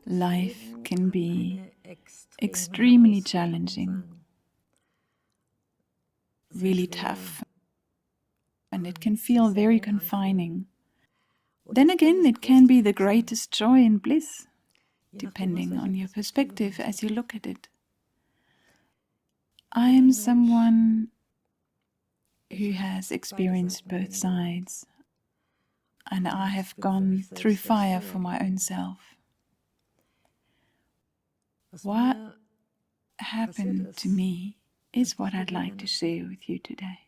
life can be extremely challenging, really tough, and it can feel very confining. Then again, it can be the greatest joy and bliss, depending on your perspective as you look at it. I am someone who has experienced both sides, and I have gone through fire for my own self. What happened to me is what I'd like to share with you today.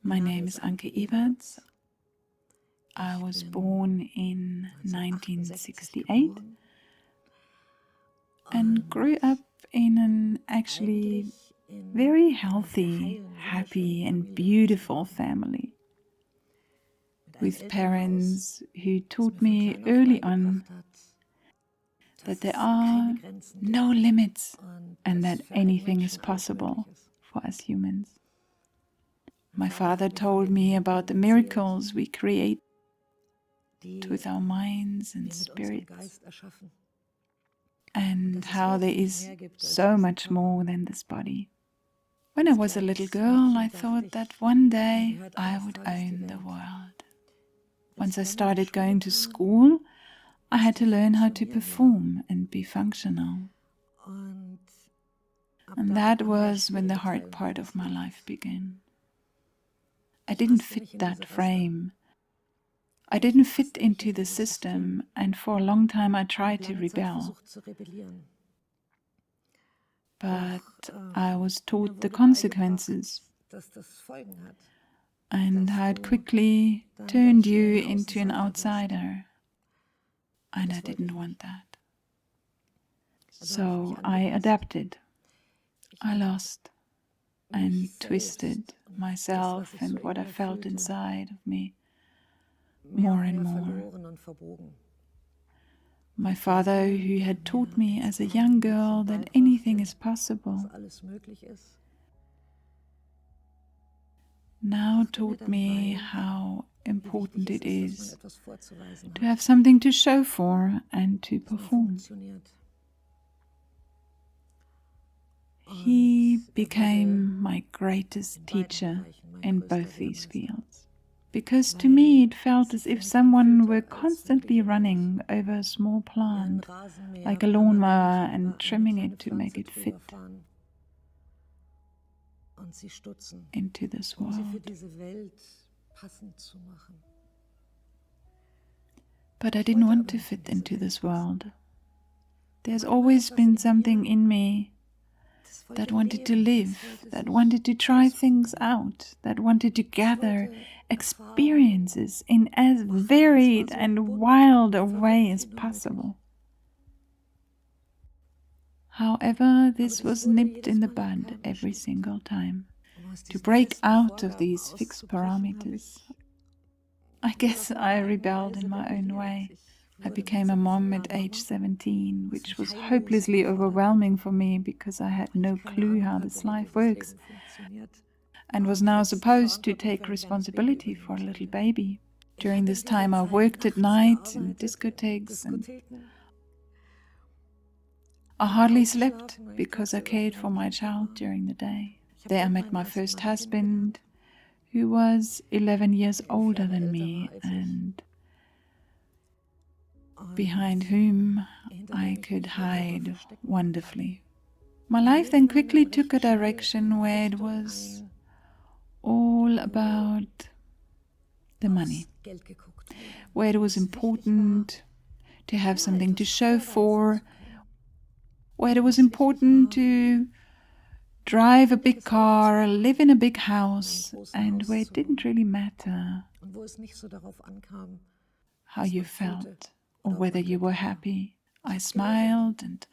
My name is Anke Eberts. I was born in 1968 and grew up in an actually very healthy, happy and beautiful family, with parents who taught me early on that there are no limits and that anything is possible for us humans. My father told me about the miracles we create with our minds and spirits, and how there is so much more than this body. When I was a little girl, I thought that one day I would own the world. Once I started going to school, I had to learn how to perform and be functional. And that was when the hard part of my life began. I didn't fit that frame. I didn't fit into the system, and for a long time I tried to rebel. But I was taught the consequences and how it quickly turned you into an outsider. And I didn't want that. So I adapted. I lost and twisted myself and what I felt inside of me more and more. My father, who had taught me as a young girl that anything is possible, now taught me how important it is to have something to show for and to perform. He became my greatest teacher in both these fields, because to me it felt as if someone were constantly running over a small plant, like a lawnmower, and trimming it to make it fit into this world. But I didn't want to fit into this world. There's always been something in me that wanted to live, that wanted to try things out, that wanted to gather experiences in as varied and wild a way as possible. However, this was nipped in the bud every single time. To break out of these fixed parameters, I guess I rebelled in my own way. I became a mom at age 17, which was hopelessly overwhelming for me because I had no clue how this life works, and was now supposed to take responsibility for a little baby. During this time I worked at night in discotheques, and I hardly slept because I cared for my child during the day. There I met my first husband, who was 11 years older than me, and behind whom I could hide wonderfully. My life then quickly took a direction where it was all about the money, where it was important to have something to show for, where it was important to drive a big car, live in a big house, and where it didn't really matter how you felt or whether you were happy. I smiled and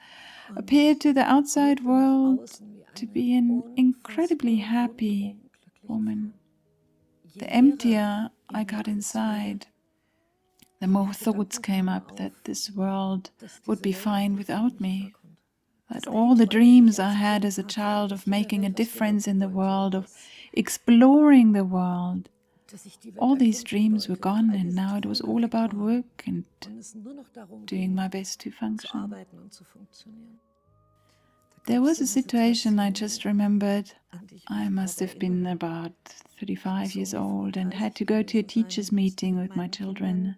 appeared to the outside world to be an incredibly happy woman. The emptier I got inside, the more thoughts came up that this world would be fine without me, that all the dreams I had as a child of making a difference in the world, of exploring the world, all these dreams were gone, and now it was all about work and doing my best to function. There was a situation I just remembered. I must have been about 35 years old and had to go to a teacher's meeting with my children.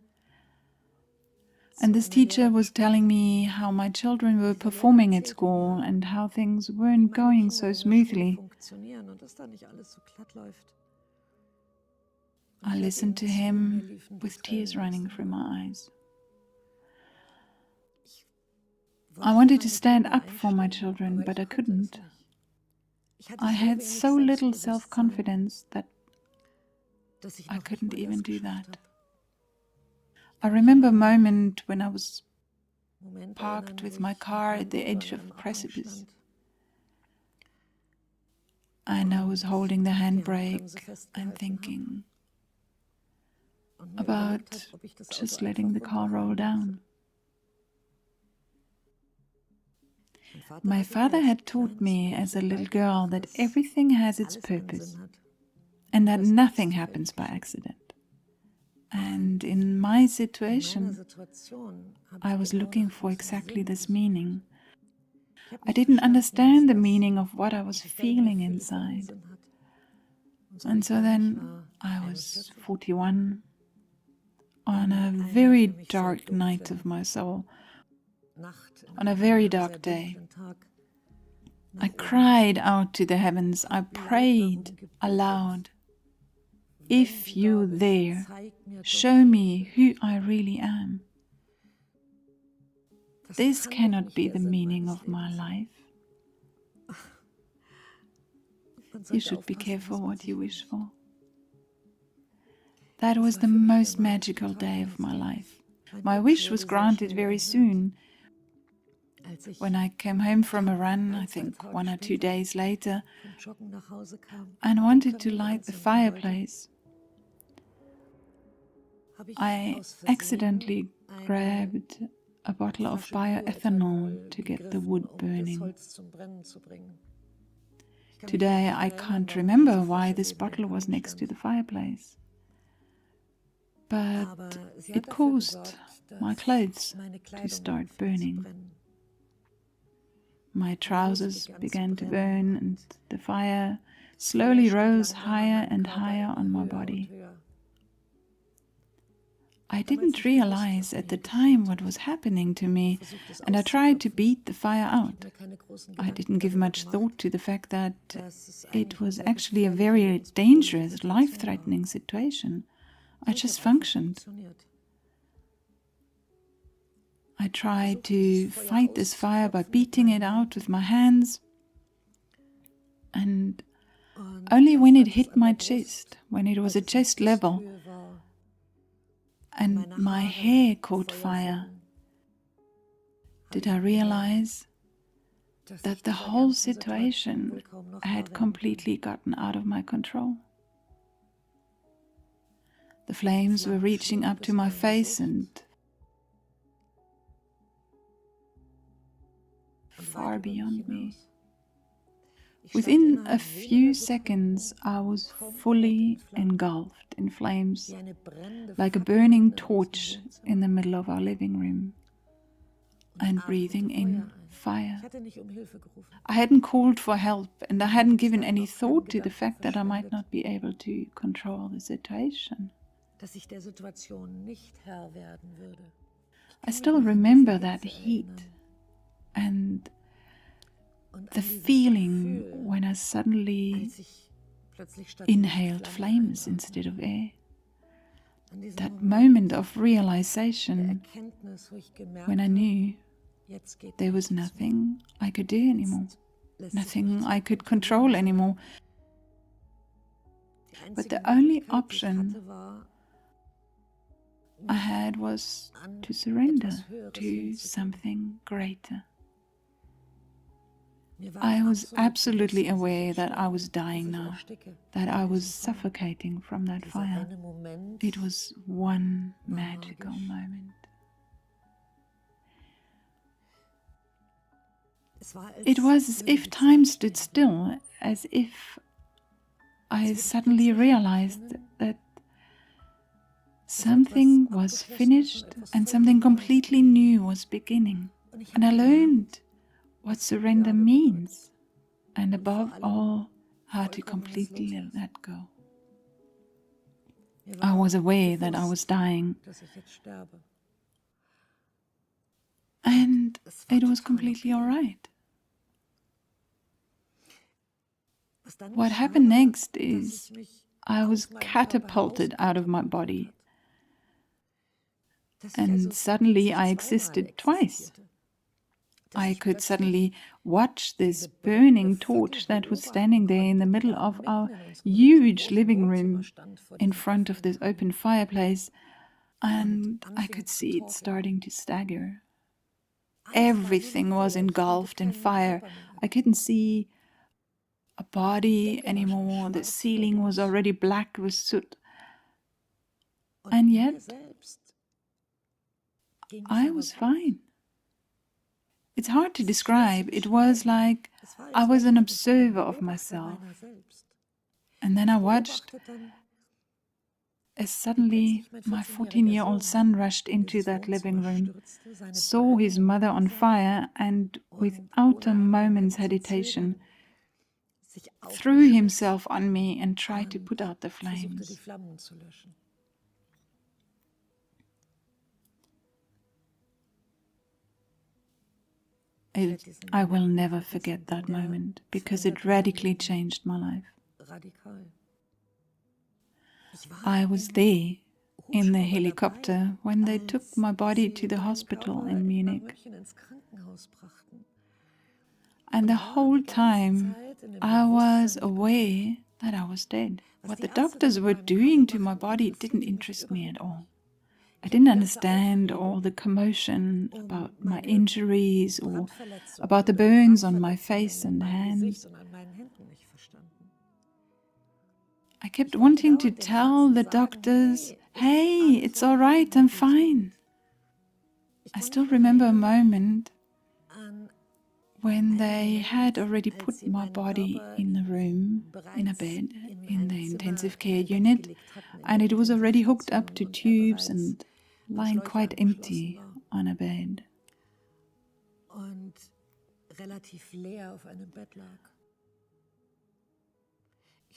And this teacher was telling me how my children were performing at school and how things weren't going so smoothly. I listened to him with tears running from my eyes. I wanted to stand up for my children, but I couldn't. I had so little self-confidence that I couldn't even do that. I remember a moment when I was parked with my car at the edge of a precipice, and I was holding the handbrake and thinking about just letting the car roll down. My father had taught me as a little girl that everything has its purpose and that nothing happens by accident. And in my situation, I was looking for exactly this meaning. I didn't understand the meaning of what I was feeling inside. And so then I was 41, on a very dark night of my soul, on a very dark day. I cried out to the heavens. I prayed aloud. If you're there, show me who I really am. This cannot be the meaning of my life. You should be careful what you wish for. That was the most magical day of my life. My wish was granted very soon. When I came home from a run, I think 1 or 2 days later, and wanted to light the fireplace, I accidentally grabbed a bottle of bioethanol to get the wood burning. Today I can't remember why this bottle was next to the fireplace, but it caused my clothes to start burning. My trousers began to burn, and the fire slowly rose higher and higher on my body. I didn't realize at the time what was happening to me, and I tried to beat the fire out. I didn't give much thought to the fact that it was actually a very dangerous, life-threatening situation. I just functioned. I tried to fight this fire by beating it out with my hands, and only when it hit my chest, when it was at chest level, and my hair caught fire, did I realize that the whole situation had completely gotten out of my control. The flames were reaching up to my face and far beyond me. Within a few seconds, I was fully engulfed in flames, like a burning torch in the middle of our living room, and breathing in fire. I hadn't called for help, and I hadn't given any thought to the fact that I might not be able to control the situation. I still remember that heat and the feeling when I suddenly inhaled flames instead of air. That moment of realization when I knew there was nothing I could do anymore, nothing I could control anymore. But the only option I had was to surrender to something greater. I was absolutely aware that I was dying now, that I was suffocating from that fire. It was one magical moment. It was as if time stood still, as if I suddenly realized that Something was finished and something completely new was beginning. And I learned what surrender means, and above all, how to completely let go. I was aware that I was dying, and it was completely all right. What happened next is I was catapulted out of my body, and suddenly I existed twice. I could suddenly watch this burning torch that was standing there in the middle of our huge living room in front of this open fireplace, and I could see it starting to stagger. Everything was engulfed in fire. I couldn't see a body anymore. The ceiling was already black with soot. And yet, I was fine. It's hard to describe. It was like I was an observer of myself. And then I watched as suddenly my 14-year-old son rushed into that living room, saw his mother on fire, and without a moment's hesitation, threw himself on me and tried to put out the flames. I will never forget that moment because it radically changed my life. I was there in the helicopter when they took my body to the hospital in Munich. And the whole time I was aware that I was dead. What the doctors were doing to my body didn't interest me at all. I didn't understand all the commotion about my injuries or about the burns on my face and hands. I kept wanting to tell the doctors, "Hey, it's all right, I'm fine." I still remember a moment when they had already put my body in a room, in a bed, in the intensive care unit, and it was already hooked up to tubes and lying quite empty on a bed.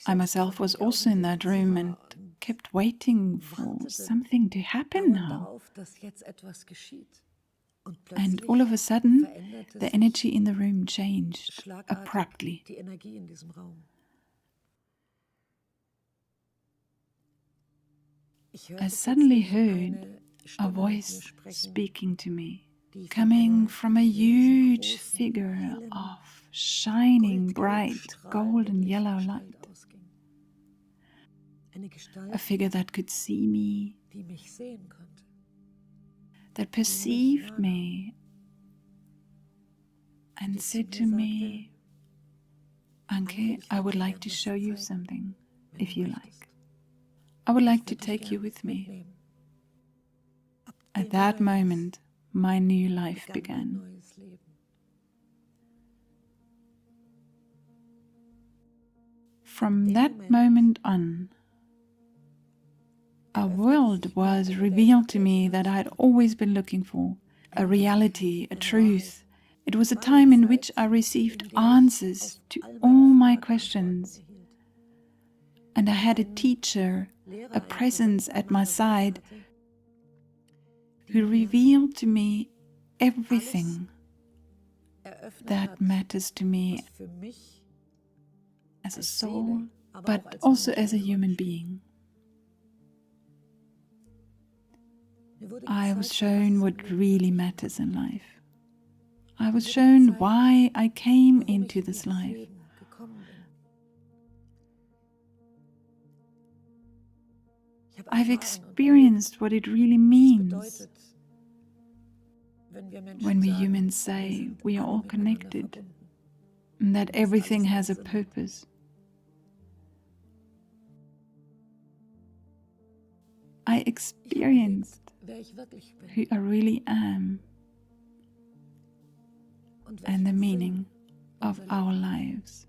I myself was also in that room and kept waiting for something to happen now. And all of a sudden, the energy in the room changed abruptly. I suddenly heard a voice speaking to me, coming from a huge figure of shining bright golden yellow light. A figure that could see me, that perceived me, and said to me, "Anke, I would like to show you something, if you like. I would like to take you with me." At that moment, my new life began. From that moment on, a world was revealed to me that I had always been looking for, a reality, a truth. It was a time in which I received answers to all my questions. And I had a teacher, a presence at my side, who revealed to me everything that matters to me as a soul, but also as a human being. I was shown what really matters in life. I was shown why I came into this life. I've experienced what it really means when we humans say we are all connected and that everything has a purpose. I experienced who I really am and the meaning of our lives.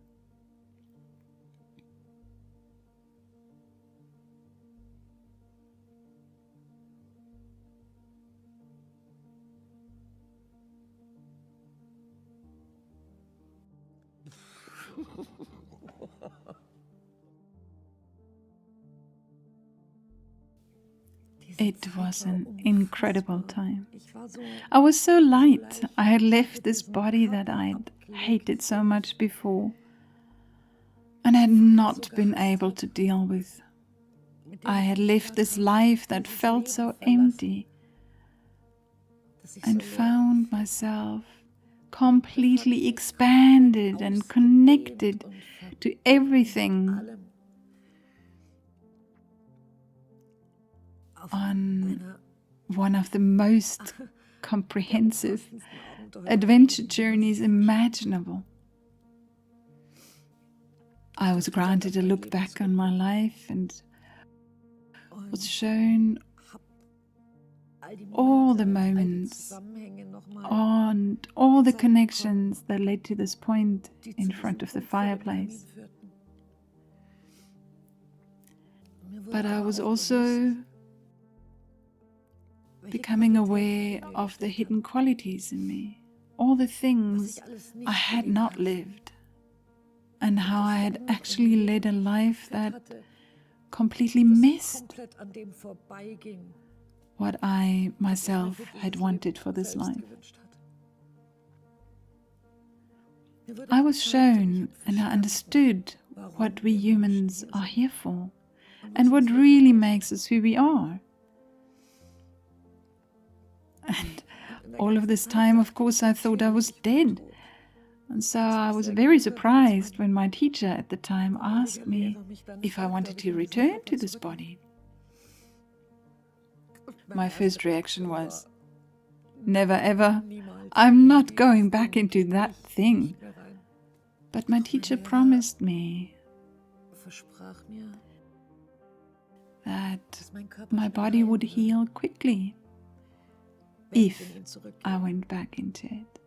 It was an incredible time. I was so light. I had left this body that I'd hated so much before and had not been able to deal with. I had lived this life that felt so empty and found myself completely expanded and connected to everything on one of the most comprehensive adventure journeys imaginable. I was granted a look back on my life and was shown all the moments and all the connections that led to this point in front of the fireplace. But I was also becoming aware of the hidden qualities in me, all the things I had not lived, and how I had actually led a life that completely missed what I myself had wanted for this life. I was shown and I understood what we humans are here for and what really makes us who we are. And all of this time, of course, I thought I was dead. And so I was very surprised when my teacher at the time asked me if I wanted to return to this body. My first reaction was, never ever, I'm not going back into that thing. But my teacher promised me that my body would heal quickly if I went back into it.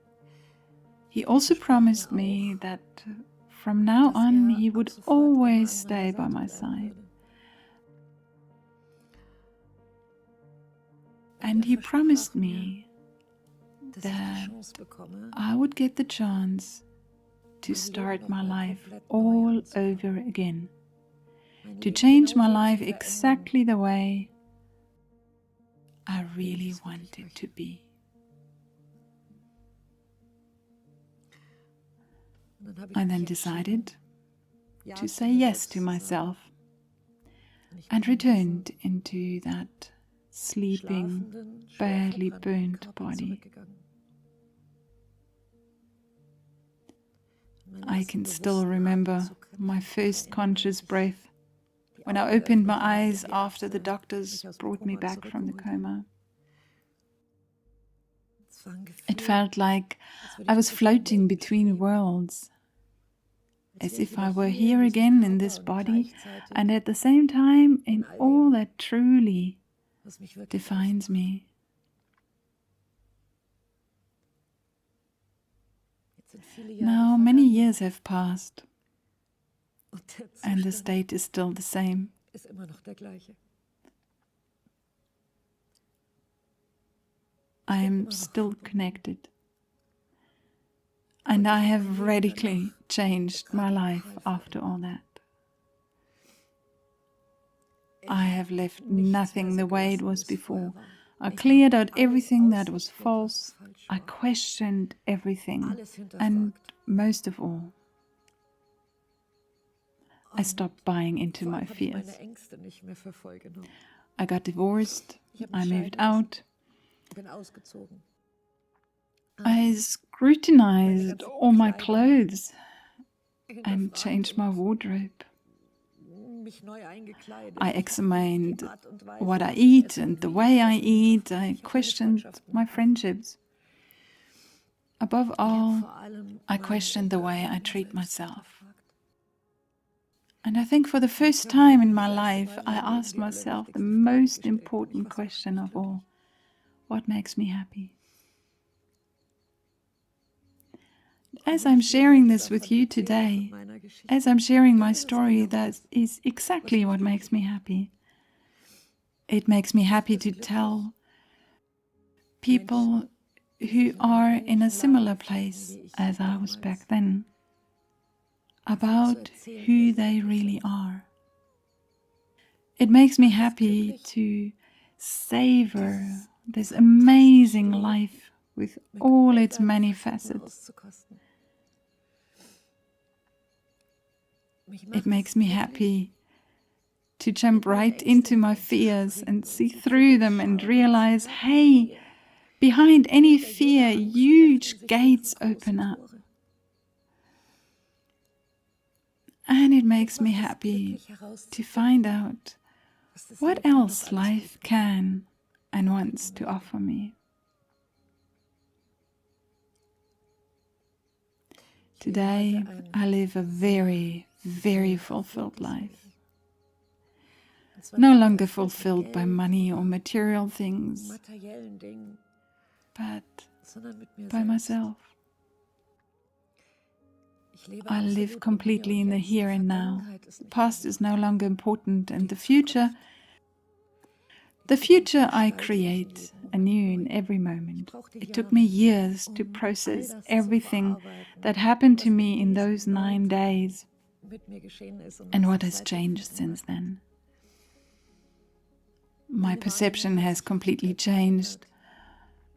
He also promised me that from now on he would always stay by my side. And he promised me that I would get the chance to start my life all over again, to change my life exactly the way I really want it to be. I then decided to say yes to myself and returned into that sleeping, badly burnt body. I can still remember my first conscious breath when I opened my eyes after the doctors brought me back from the coma. It felt like I was floating between worlds, as if I were here again in this body and at the same time in all that truly defines me. Now many years have passed and the state is still the same. I am still connected, and I have radically changed my life after all that. I have left nothing the way it was before. I cleared out everything that was false. I questioned everything, and most of all, I stopped buying into my fears. I got divorced, I moved out, I scrutinized all my clothes and changed my wardrobe. I examined what I eat and the way I eat. I questioned my friendships. Above all, I questioned the way I treat myself. And I think for the first time in my life, I asked myself the most important question of all: what makes me happy? As I'm sharing this with you today, as I'm sharing my story, that is exactly what makes me happy. It makes me happy to tell people who are in a similar place as I was back then. about who they really are. It makes me happy to savor this amazing life with all its many facets. It makes me happy to jump right into my fears and see through them and realize, hey, behind any fear, huge gates open up. And it makes me happy to find out what else life can and wants to offer me. Today, I live a very, very fulfilled life. No longer fulfilled by money or material things, but by myself. I live completely in the here and now. The past is no longer important, and the future I create anew in every moment. It took me years to process everything that happened to me in those 9 days, and what has changed since then. My perception has completely changed.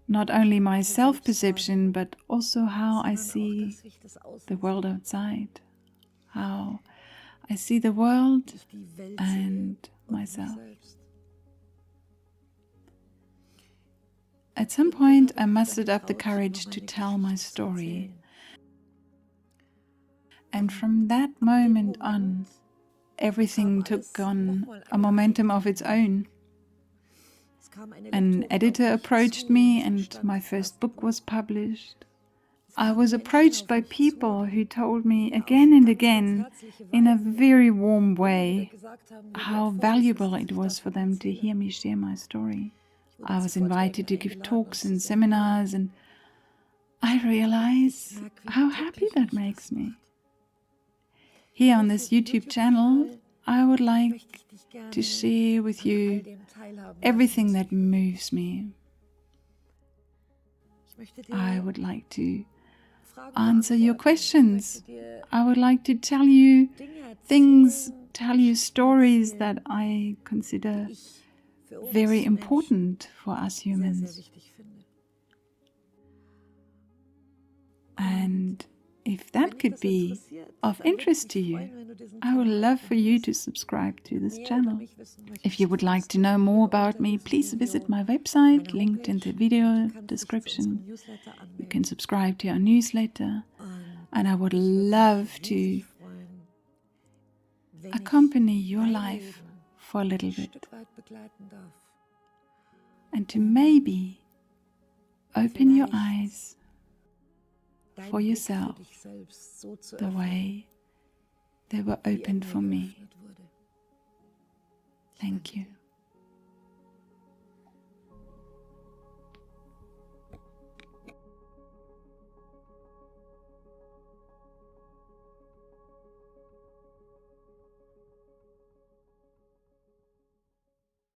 Not only my self-perception, but also how I see the world outside, how I see the world and myself. At some point, I mustered up the courage to tell my story. And from that moment on, everything took on a momentum of its own. An editor approached me and my first book was published. I was approached by people who told me again and again, in a very warm way, how valuable it was for them to hear me share my story. I was invited to give talks and seminars, and I realize how happy that makes me. Here on this YouTube channel, I would like to share with you everything that moves me. I would like to answer your questions. I would like to tell you things, tell you stories that I consider very important for us humans. And if that could be of interest to you, I would love for you to subscribe to this channel. If you would like to know more about me, please visit my website, linked in the video description. You can subscribe to our newsletter, and I would love to accompany your life for a little bit, and to maybe open your eyes for yourself the way they were opened for me. Thank you.